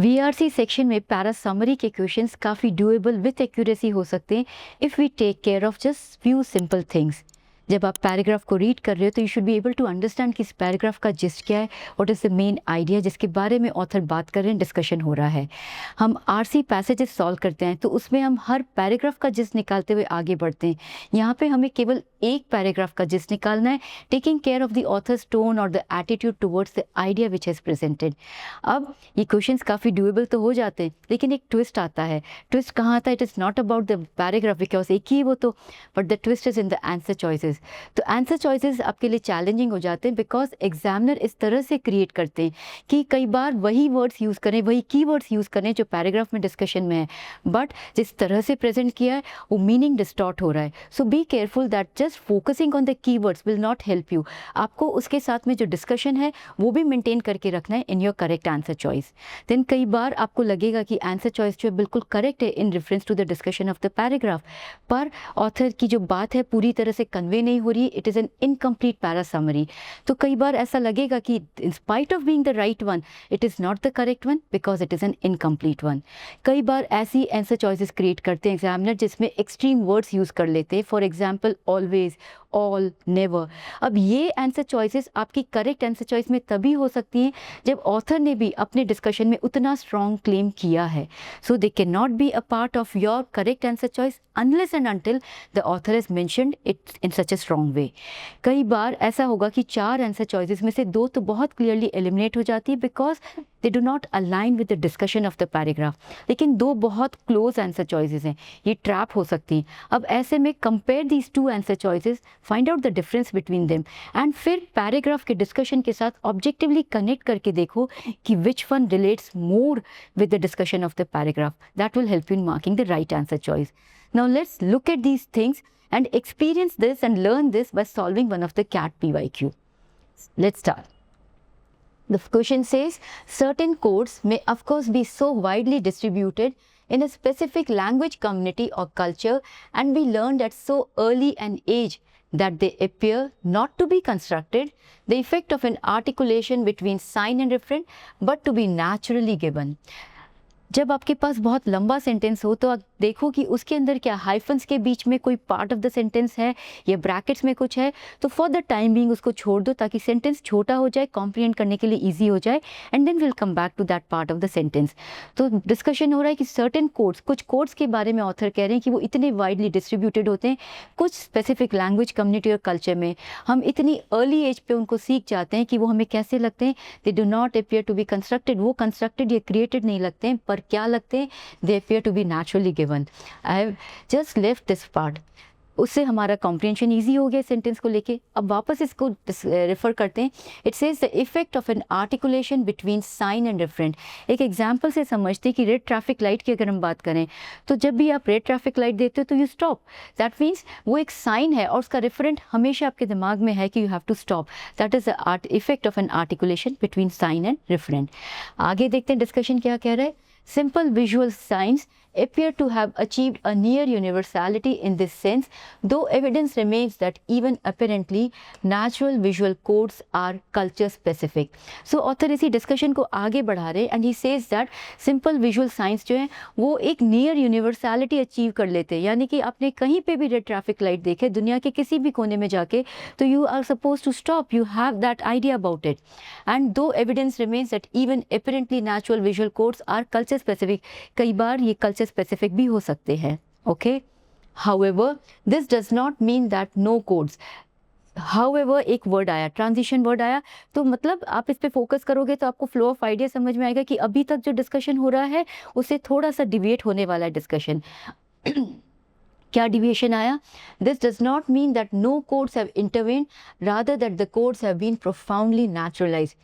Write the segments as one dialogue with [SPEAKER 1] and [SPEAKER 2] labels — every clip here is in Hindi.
[SPEAKER 1] वीआरसी सेक्शन में पैरा समरी के क्वेश्चंस काफ़ी डूएबल विथ एक्यूरेसी हो सकते हैं if we take care of just few simple things. जब आप पैराग्राफ को रीड कर रहे हो तो you should be able to understand कि इस पैराग्राफ का जिस्ट क्या है, what is the main idea जिसके बारे में ऑथर बात कर रहे हैं, डिस्कशन हो रहा है। हम आरसी पैसेजेस सॉल्व करते हैं तो उसमें हम हर पैराग्राफ का जिस्ट निकालते हुए आगे बढ़ते हैं। यहाँ पे हमें केवल एक पैराग्राफ का जिस्ट निकालना है, taking care of the author's tone और the attitude towards the idea which has presented. अब ये क्वेश्चंस काफ़ी डूएबल तो हो जाते हैं, लेकिन एक ट्विस्ट आता है। ट्विस्ट कहाँ आता है? It is not about the paragraph because एक ही वो तो, but the twist is in the answer choices. तो आंसर चॉइसेस आपके लिए चैलेंजिंग हो जाते हैं बिकॉज एग्जामिनर इस तरह से क्रिएट करते हैं कि कई बार वही वर्ड्स यूज़ करें, वही कीवर्ड्स यूज़ करें जो पैराग्राफ में डिस्कशन में है, बट जिस तरह से प्रेजेंट किया है वो मीनिंग डिस्टॉर्ट हो रहा है। So be careful that just focusing on the keywords will not help you. आपको उसके साथ में जो डिस्कशन है वो भी मेंटेन करके रखना है in your correct answer choice. Then कई बार आपको लगेगा कि आंसर चॉइस जो है बिल्कुल करेक्ट है in reference to the discussion of the paragraph, पर ऑथर की जो बात है पूरी तरह से कन्वे नहीं हो रही, it is an incomplete para summary. तो कई बार ऐसा लगेगा कि in spite of being the right one, it is not the correct one because it is an incomplete one. कई बार ऐसी आंसर चॉइसेस क्रिएट करते हैं एग्जामिनर जिसमें एक्सट्रीम वर्ड्स यूज़ कर लेते हैं, for example always, all, never. अब ये आंसर चॉइसेस आपकी करेक्ट आंसर चॉइस में तभी हो सकती हैं जब ऑथर ने भी अपने डिस्कशन में उतना स्ट्रॉन्ग क्लेम किया है। So they can not be a part of your correct answer choice unless and until the author has mentioned it in such a strong way. कई बार ऐसा होगा कि 4 आंसर चॉइसेस में से 2 तो बहुत क्लियरली एलिमिनेट हो जाती है because they do not align with the discussion of the paragraph, लेकिन 2 बहुत क्लोज आंसर चॉइसेस हैं, ये ट्रैप हो सकती हैं। अब ऐसे में compare these 2 answer choices, find out the difference between them and फिर पैराग्राफ के डिस्कशन के साथ ऑब्जेक्टिवली कनेक्ट करके देखो कि which one relates more with the discussion of the paragraph. That will help you in marking the right answer choice. Now let's look at these things and experience this and learn this by solving one of the CAT PYQ. Let's start. The question says, certain codes may of course be so widely distributed in a specific language community or culture and be learned at so early an age that they appear not to be constructed, the effect of an articulation between sign and referent, but to be naturally given. जब आपके पास बहुत लंबा सेंटेंस हो तो आप देखो कि उसके अंदर क्या हाइफन्स के बीच में कोई पार्ट ऑफ द सेंटेंस है या ब्रैकेट्स में कुछ है, तो फॉर द टाइम बीइंग उसको छोड़ दो ताकि सेंटेंस छोटा हो जाए, कॉम्प्रिहेंड करने के लिए ईजी हो जाए, and then will come back to that part of the sentence. तो डिस्कशन हो रहा है कि सर्टेन कोड्स, कुछ कोड्स के बारे में ऑथर कह रहे हैं कि वो इतने वाइडली डिस्ट्रीब्यूटेड होते हैं कुछ स्पेसिफिक लैंग्वेज कम्युनिटी और कल्चर में। हम इतनी अर्ली एज पे उनको सीख जाते हैं कि वो हमें कैसे लगते हैं, they do not appear to be constructed, वो कंस्ट्रक्टेड या क्रिएटेड नहीं लगते हैं, पर क्या लगते हैं, they appear to be naturally given. I have just left this part, उससे हमारा कॉम्प्रिहेंशन ईजी हो गया सेंटेंस को लेके। अब वापस इसको रेफर करते हैं। It says the effect of an articulation between sign and referent. एक एग्जांपल से समझते हैं कि रेड ट्रैफिक लाइट की अगर हम बात करें तो जब भी आप रेड ट्रैफिक लाइट देते हो तो यू स्टॉप, दैट मीन्स वो एक साइन है और उसका रेफरेंट हमेशा आपके दिमाग में है कि you have to stop. That is the effect of an articulation between sign and referent. आगे देखते हैं डिस्कशन क्या कह रहा है। Simple visual signs appear to have achieved a near universality in this sense, though evidence remains that even apparently natural visual codes are culture specific. So author इसी discussion को आगे बढ़ा रहे and he says that simple visual signs जो हैं वो एक near universality achieve कर लेते हैं, यानी कि आपने कहीं पे भी red traffic light देखे दुनिया के किसी भी कोने में जाके तो you are supposed to stop, you have that idea about it. And though evidence remains that even apparently natural visual codes are culture specific, कई बार ये culture specific भी हो सकते हैं। Okay, however this does not mean that no codes, however एक वर्ड आया, ट्रांजिशन वर्ड आया, तो मतलब आप इस पे फोकस करोगे तो आपको फ्लो ऑफ आइडिया समझ में आएगा कि अभी तक जो डिस्कशन हो रहा है उससे थोड़ा सा डिविएट होने वाला है डिस्कशन। क्या डिविएशन आया? This does not mean that no codes have intervene, rather that the codes have been profoundly naturalized.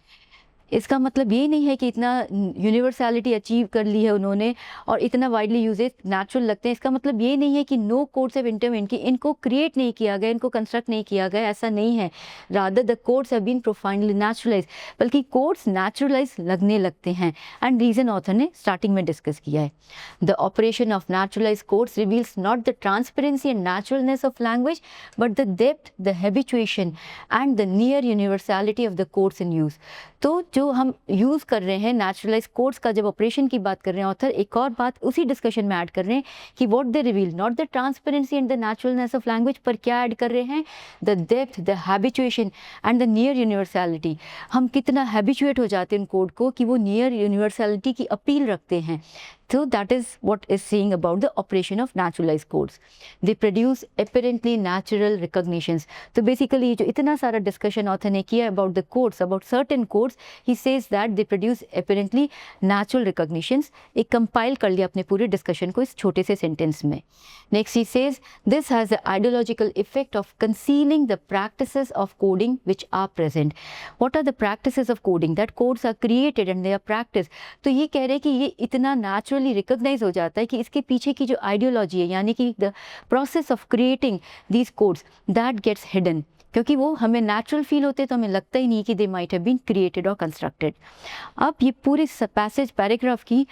[SPEAKER 1] इसका मतलब ये नहीं है कि इतना यूनिवर्सैलिटी अचीव कर ली है उन्होंने और इतना वाइडली यूजेज नेचुरल लगते हैं। इसका मतलब ये नहीं है कि नो कोड्स हैव इंटरवेन, कि इनको क्रिएट नहीं किया गया, इनको कंस्ट्रक्ट नहीं किया गया, ऐसा नहीं है। Rather the codes have been profoundly naturalize, बल्कि कोड्स नेचुरलाइज लगने लगते हैं। एंड रीजन ऑथर ने स्टार्टिंग में डिस्कस किया है। The operation of naturalize codes reveals not the transparency and naturalness of language but the depth, the habituation and the near universality of the codes in use. तो जो हम यूज़ कर रहे हैं नेचुरलाइज कोड्स का, जब ऑपरेशन की बात कर रहे हैं ऑथर, एक और बात उसी डिस्कशन में ऐड कर रहे हैं कि what they reveal, not the transparency and the naturalness of language, पर क्या ऐड कर रहे हैं, the depth, the habituation and the near universality. हम कितना हैबिचुएट हो जाते हैं उन कोड को कि वो नियर यूनिवर्सैलिटी की अपील रखते हैं। So that is what is saying about the operation of naturalized codes. They produce apparently natural recognitions. तो basically जो इतना सारा discussion author ने किया about the codes, about certain codes, he says that they produce apparently natural recognitions. एक compile कर लिया अपने पूरे discussion को इस छोटे से sentence में. Next he says this has the ideological effect of concealing the practices of coding which are present. What are the practices of coding? That codes are created and they are practiced. तो ये कह रहे हैं कि ये इतना natural रिकॉग्नाइज हो जाता है कि इसके पीछे की जो आइडियोलॉजी है, यानी कि the process of creating these codes, that gets hidden, क्योंकि वो हमें नेचुरल फील होते तो हमें लगता ही नहीं कि they might have been created और कंस्ट्रक्टेड। अब ये पूरे पैसेज पैराग्राफ की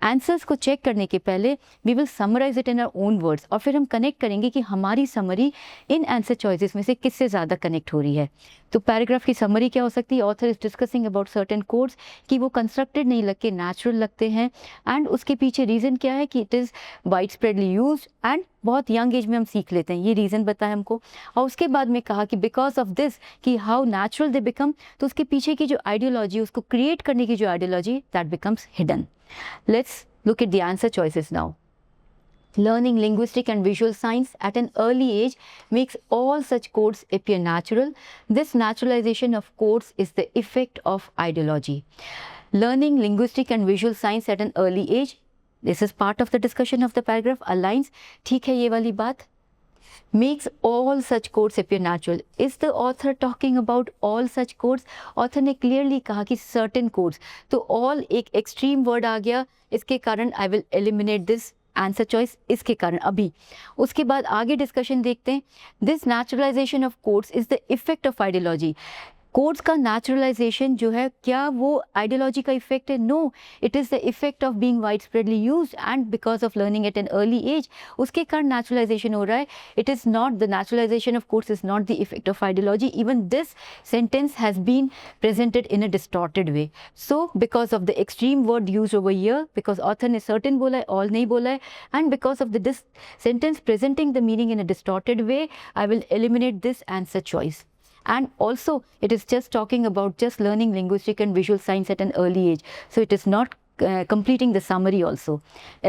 [SPEAKER 1] आंसर्स को चेक करने के पहले we will summarize it in our own words, और फिर हम कनेक्ट करेंगे कि हमारी समरी इन आंसर चॉइसेस में से किससे ज़्यादा कनेक्ट हो रही है। तो पैराग्राफ की समरी क्या हो सकती है, author is discussing about certain codes कि वो कंस्ट्रक्टेड नहीं लगते, नेचुरल लगते हैं, एंड उसके पीछे रीज़न क्या है कि it is wide spreadly use and बहुत यंग एज में हम सीख लेते हैं, ये रीज़न बताया हमको। और उसके बाद में कहा कि बिकॉज ऑफ दिस कि हाउ नेचुरल दे बिकम, तो उसके पीछे की जो आइडियोलॉजी, उसको क्रिएट करने की जो ideology, that becomes hidden. Let's look at the answer choices now. Learning linguistic and visual science at an early age makes all such codes appear natural. This naturalization of codes is the effect of ideology. Learning linguistic and visual science at an early age, this is part of the discussion of the paragraph, aligns, ठीक है ये वाली बात, makes all such codes appear natural. Is the author talking about all such codes? Author ने clearly कहा कि certain codes, तो all एक extreme word आ गया, इसके कारण I will eliminate this answer choice, इसके कारण अभी। उसके बाद आगे डिस्कशन देखते हैं। This naturalization of codes is the effect of ideology. Codes का नेचुरलाइजेशन जो है, क्या वो आइडियोलॉजी का इफेक्ट है? No, it is the effect of being wide spreadly used and because of learning at an early age, उसके कारण नेचुरलाइजेशन हो रहा है। It is not the naturalization of codes, is not the effect of ideology. Even this sentence has been presented in a distorted way. So because of the extreme word use over here, because author ने सर्टेन बोला है, ऑल नहीं बोला है, and because of the sentence presenting the meaning in a distorted way, I will eliminate this answer choice. And also it is just talking about just learning linguistic and visual science at an early age, so it is not completing the summary, also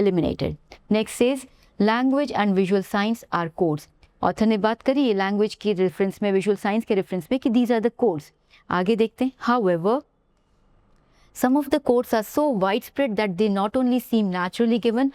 [SPEAKER 1] eliminated. Next says language and visual science are codes. Author ने बात करी लैंग्वेज के रेफरेंस में, विजुअल साइंस के रेफरेंस में कि these are the codes. आगे देखते हैं। However, some of the codes are so widespread that they not only seem naturally given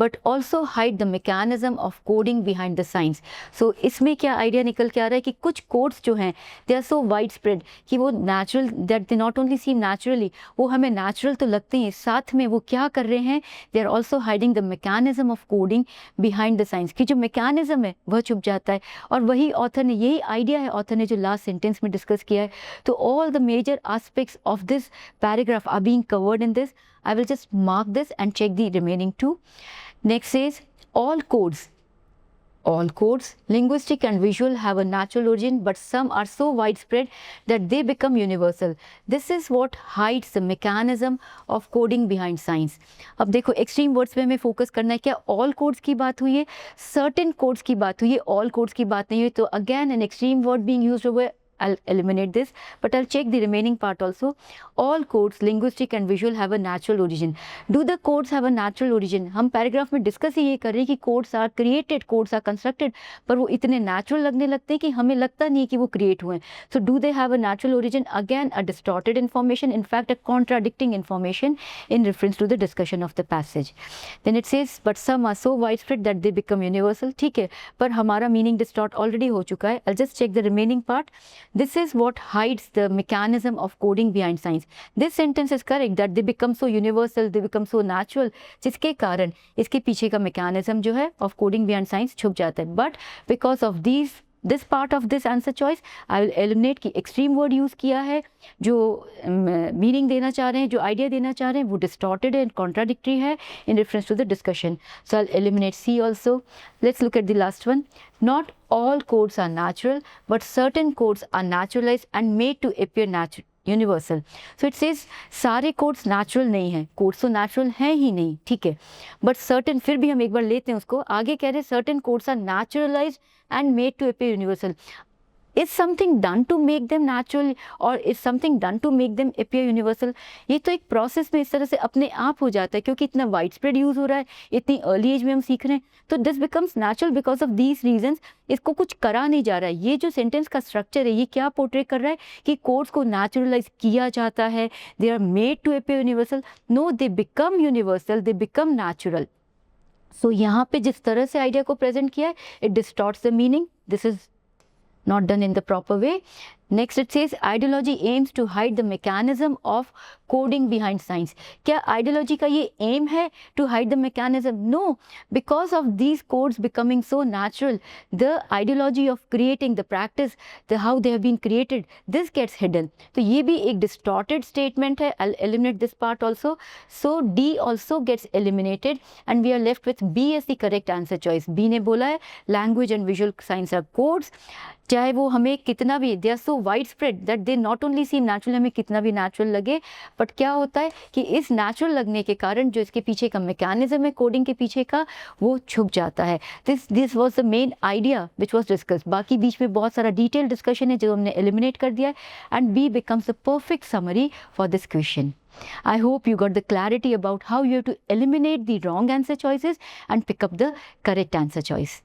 [SPEAKER 1] but also hide the mechanism of coding behind the signs. So इसमें क्या आइडिया निकल के आ रहा है कि कुछ कोड्स जो हैं they are so widespread कि वो natural, that they not only seem naturally, वो हमें natural तो लगते हैं, साथ में वो क्या कर रहे हैं, they are also hiding the mechanism of coding behind the signs, कि जो mechanism है वह छुप जाता है। और वही ऑथर ने, यही आइडिया है ऑथर ने जो लास्ट सेंटेंस में डिस्कस किया है। तो all the major aspects of this paragraph are being covered in this. I will just mark this and check the remaining two. Next says all codes, linguistic and visual, have a natural origin, but some are so widespread that they become universal. This is what hides the mechanism of coding behind signs. अब देखो extreme words पे हमें फोकस करना है। क्या all codes की बात हुई है, certain codes की बात हुई है, all codes की बात नहीं हुई। तो again an extreme word being used over, I'll eliminate this, but I'll check the remaining part also. All codes, linguistic and visual, have a natural origin. Do the codes have a natural origin? हम पैराग्राफ में डिस्कस ही ये कर रहे हैं कि codes are created, codes are constructed, पर वो इतने नेचुरल लगने लगते हैं कि हमें लगता नहीं कि वो क्रिएट हुए हैं। So do they have a natural origin? Again a distorted information, in fact a contradicting information in reference to the discussion of the passage. Then it says but some are so widespread that they become universal. ठीक है, पर हमारा मीनिंग डिस्टॉर्ट ऑलरेडी हो चुका है। I'll just check the remaining part. This is what hides the mechanism of coding behind signs. This sentence is correct that they become so universal, they become so natural, जिसके कारण इसके पीछे का mechanism जो है of coding behind signs छुप जाता है। But because of this part of this answer choice, I will eliminate कि extreme word use किया है, जो meaning देना चाह रहे हैं, जो idea देना चाह रहे हैं, वो distorted and contradictory है in reference to the discussion. So I'll eliminate C also. Let's look at the last one. Not all codes are natural, but certain codes are naturalized and made to appear universal. So it says सारे कोड्स नेचुरल नहीं हैं, कोड्स तो नेचुरल हैं ही नहीं, ठीक है, बट सर्टेन, फिर भी हम एक बार लेते हैं उसको, आगे कह रहे हैं certain codes are naturalized and made to appear universal. Is something done to make them natural or is something done to make them appear universal? ये तो एक प्रोसेस में इस तरह से अपने आप हो जाता है, क्योंकि इतना वाइड स्प्रेड यूज़ हो रहा है, इतनी अर्ली एज में हम सीख रहे हैं, तो this becomes natural because of these reasons. इसको कुछ करा नहीं जा रहा है. ये जो सेंटेंस का स्ट्रक्चर है, ये क्या पोर्ट्रे कर रहा है कि कोड्स को नेचुरलाइज किया जाता है, they are made to appear universal. No, they become universal, they become natural. So यहाँ पे जिस तरह से आइडिया को प्रेजेंट किया है, it distorts the meaning. This is not done in the proper way. Next it says ideology aims to hide the mechanism of coding behind science. क्या ideology का ये aim है to hide the mechanism? No, because of these codes becoming so natural, the ideology of creating the practice, the how they have been created, this gets hidden. तो ये भी एक distorted statement है. I'll eliminate this part also. So D also gets eliminated and we are left with B as the correct answer choice. B ने बोला है language and visual science are codes. चाहे वो हमें कितना भी, they are so wide spread that they not only seem natural, हमें कितना भी नेचुरल लगे, बट क्या होता है कि इस नेचुरल लगने के कारण जो इसके पीछे का मैकेनिज्म है कोडिंग के पीछे का, वो छुप जाता है. This was the main idea which was discuss. बाकी बीच में बहुत सारा डिटेल डिस्कशन है जो हमने एलिमिनेट कर दिया है, and B becomes the perfect summary for this question. I hope you got the clarity about how you have to eliminate the wrong answer choices and pick up the correct answer choice.